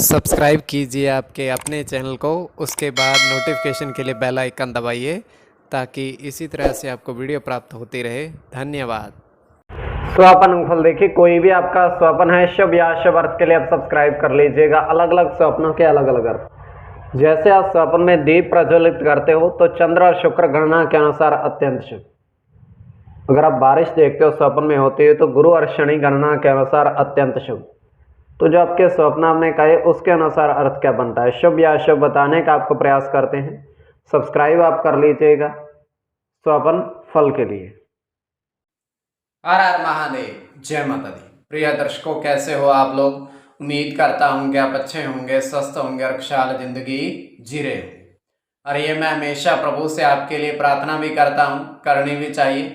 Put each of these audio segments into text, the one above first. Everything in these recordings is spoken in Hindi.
सब्सक्राइब कीजिए आपके अपने चैनल को, उसके बाद नोटिफिकेशन के लिए बेल आइकन दबाइए ताकि इसी तरह से आपको वीडियो प्राप्त होती रहे। धन्यवाद। स्वप्न फल देखिए, कोई भी आपका स्वप्न है शुभ या अशुभ अर्थ के लिए आप सब्सक्राइब कर लीजिएगा। अलग अलग स्वप्नों के अलग अलग अर्थ। जैसे आप स्वप्न में दीप प्रज्वलित करते हो तो चंद्र और शुक्र गणना के अनुसार अत्यंत शुभ। अगर आप बारिश देखते हो स्वप्न में होती है तो गुरु और शनि गणना के अनुसार अत्यंत शुभ। तो जो आपके स्वप्न आपने कहे उसके अनुसार अर्थ क्या बनता है, शुभ या अशुभ बताने का आपको प्रयास करते हैं। सब्सक्राइब आप कर लीजिएगा स्वप्न फल के लिए। हर हर महादेव, जय माता दी। प्रिय दर्शकों, कैसे हो आप लोग? उम्मीद करता हूं कि आप अच्छे होंगे, स्वस्थ होंगे और खुशहाल जिंदगी जी रहे होंगे। और ये मैं हमेशा प्रभु से आपके लिए प्रार्थना भी करता हूं, करनी भी चाहिए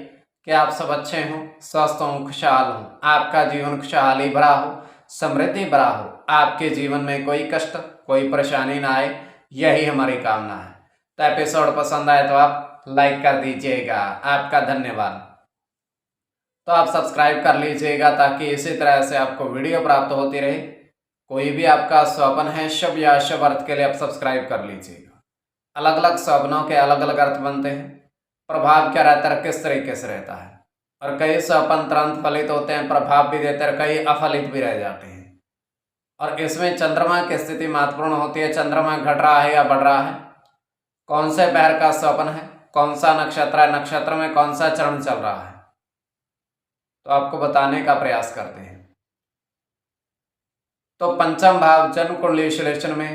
कि आप सब अच्छे हों, स्वस्थ हों, खुशहाल हों, आपका जीवन खुशहाली भरा हो, समृद्धि भरा हो, आपके जीवन में कोई कष्ट कोई परेशानी ना आए, यही हमारी कामना है। तो एपिसोड पसंद आए तो आप लाइक कर दीजिएगा, आपका धन्यवाद। तो आप सब्सक्राइब कर लीजिएगा ताकि इसी तरह से आपको वीडियो प्राप्त होती रहे। कोई भी आपका स्वप्न है शुभ या अशुभ अर्थ के लिए आप सब्सक्राइब कर लीजिएगा। अलग अलग स्वप्नों के अलग अलग अर्थ बनते हैं। प्रभाव क्या रहता है, किस तरीके से रहता है। और कई स्वप्न तुरंत फलित होते हैं, प्रभाव भी देते हैं, कई अफलित भी रह जाते हैं। और इसमें चंद्रमा की स्थिति महत्वपूर्ण होती है। चंद्रमा घट रहा है या बढ़ रहा है, कौन से पैर का स्वप्न है, कौन सा नक्षत्र है, नक्षत्र में कौन सा चरण चल रहा है, तो आपको बताने का प्रयास करते हैं। तो पंचम भाव जन्म कुंडली विश्लेषण में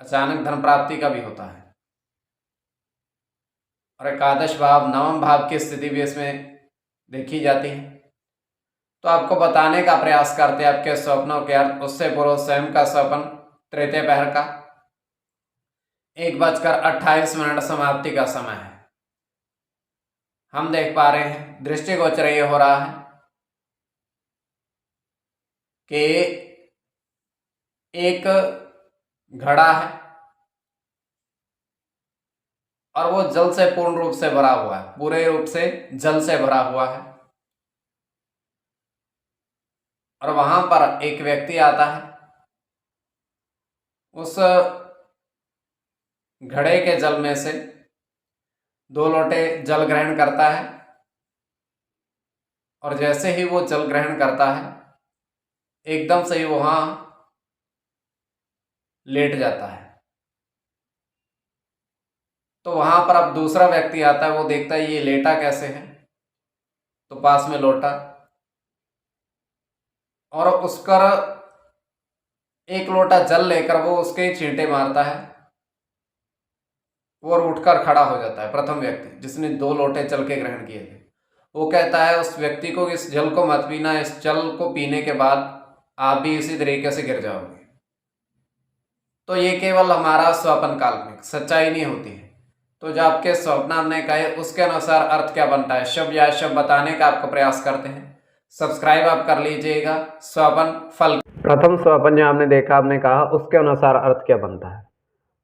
अचानक धन प्राप्ति का भी होता है। और एकादश भाव नवम भाव की स्थिति भी इसमें देखी जाती है। तो आपको बताने का प्रयास करते हैं आपके स्वप्नों के अर्थ। उससे पूर्व स्वयं का स्वप्न तृतीय पहर का 1:28 समाप्ति का समय है। हम देख पा रहे हैं, दृष्टिगोचर ये हो रहा है कि एक घड़ा है और वो जल से पूर्ण रूप से भरा हुआ है, पूरे रूप से जल से भरा हुआ है। और वहां पर एक व्यक्ति आता है, उस घड़े के जल में से 2 लोटे जल ग्रहण करता है। और जैसे ही वो जल ग्रहण करता है, एकदम से ही वहां लेट जाता है। तो वहां पर अब दूसरा व्यक्ति आता है, वो देखता है ये लेटा कैसे है, तो पास में लौटा और उसका एक लोटा जल लेकर वो उसके छींटे मारता है। वो उठकर खड़ा हो जाता है। प्रथम व्यक्ति जिसने 2 लोटे जल के ग्रहण किए थे, वो कहता है उस व्यक्ति को, इस जल को मत पीना, इस जल को पीने के बाद आप भी इसी तरीके से गिर जाओगे। तो ये केवल हमारा स्वप्न काल्पनिक, सच्चाई नहीं होती है। तो जो आपके स्वप्न हमने कहे उसके अनुसार अर्थ क्या बनता है, शुभ या अशुभ बताने का आपको प्रयास करते हैं। सब्सक्राइब आप कर लीजिएगा स्वप्न फल। प्रथम स्वप्न जो आपने देखा, आपने कहा उसके अनुसार अर्थ क्या बनता है।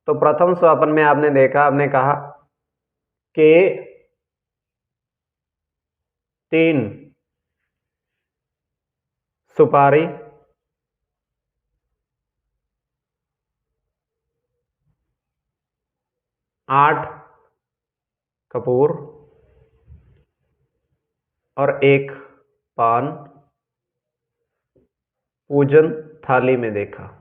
तो प्रथम स्वप्न में आपने देखा, आपने कहा कि 3 सुपारी, 8 कपूर और 1 पान पूजन थाली में देखा।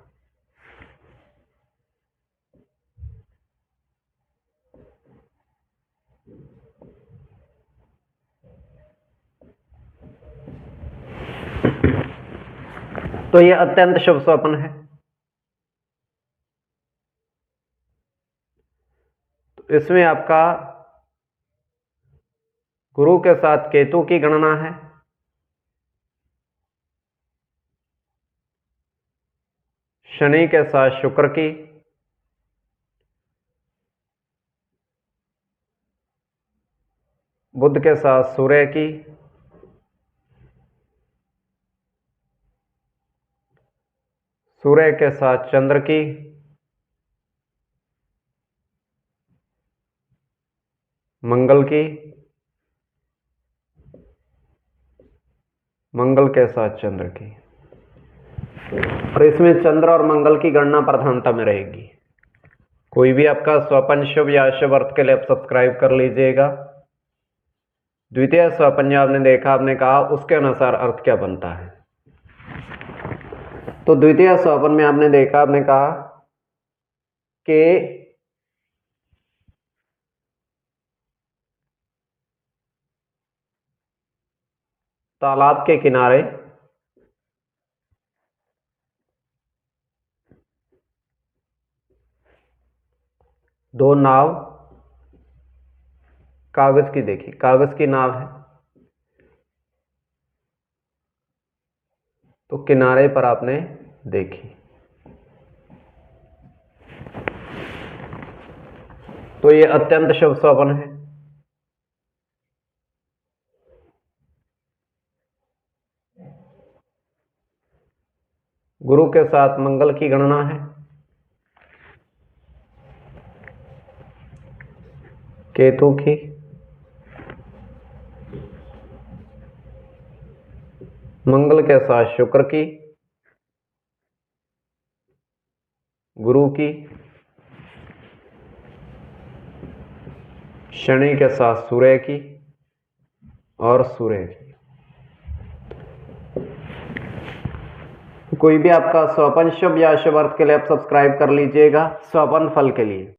तो यह अत्यंत शुभ स्वप्न है। तो इसमें आपका गुरु के साथ केतु की गणना है, शनि के साथ शुक्र की, बुध के साथ सूर्य की, सूर्य के साथ चंद्र की, मंगल की, मंगल के साथ चंद्र की। और इसमें चंद्र और मंगल की गणना प्रधानता में रहेगी। कोई भी आपका स्वपन शुभ या अशुभ अर्थ के लिए आप सब्सक्राइब कर लीजिएगा। द्वितीय स्वपन जो आपने देखा, आपने कहा उसके अनुसार अर्थ क्या बनता है। तो द्वितीय स्वपन में आपने देखा, आपने कहा कि तालाब के किनारे दो नाव, कागज की देखी, कागज की नाव है, तो किनारे पर आपने देखी, तो ये अत्यंत शुभ स्वप्न है। गुरु के साथ मंगल की गणना है, केतु की, मंगल के साथ शुक्र की, गुरु की, शनि के साथ सूर्य की और सूर्य की। कोई भी आपका स्वपन शुभ या अशुभ अर्थ के लिए आप सब्सक्राइब कर लीजिएगा स्वपन फल के लिए।